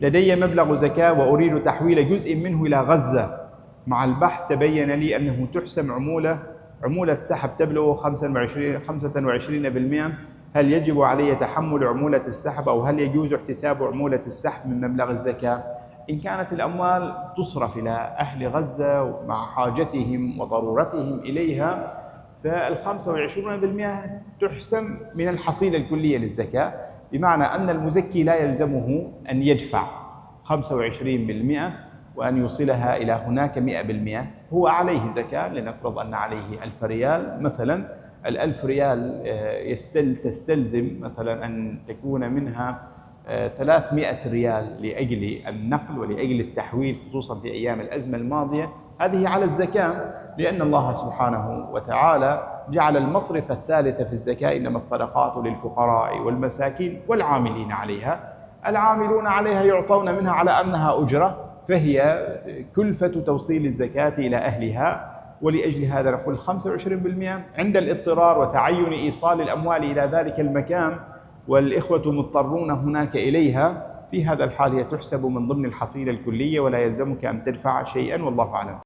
لدي مبلغ زكاة وأريد تحويل جزء منه إلى غزة. مع البحث تبين لي أنه تحسم عمولة سحب تبلغ 25%. هل يجب علي تحمل عمولة السحب أو هل يجوز احتساب عمولة السحب من مبلغ الزكاة؟ إن كانت الأموال تصرف إلى أهل غزة مع حاجتهم وضرورتهم إليها، فال25% تحسم من الحصيلة الكلية للزكاة، بمعنى أن المزكي لا يلزمه أن يدفع 25% وأن يوصلها إلى هناك 100%. هو عليه زكاة، لنفرض أن عليه 1000 ريال مثلا، ال1000 ريال تستلزم مثلا أن تكون منها 300 ريال لأجل النقل ولأجل التحويل، خصوصا في أيام الأزمة الماضية. هذه على الزكاة، لأن الله سبحانه وتعالى جعل المصرف الثالث في الزكاة: إنما الصدقات للفقراء والمساكين والعاملين عليها. العاملون عليها يعطون منها على أنها أجرة، فهي كلفة توصيل الزكاة إلى أهلها. ولأجل هذا نقول 25% عند الاضطرار وتعين إيصال الأموال إلى ذلك المكان والإخوة مضطرون هناك إليها. في هذا الحال هي تحسب من ضمن الحصيلة الكلية ولا يلزمك أن تدفع شيئا، والله أعلم.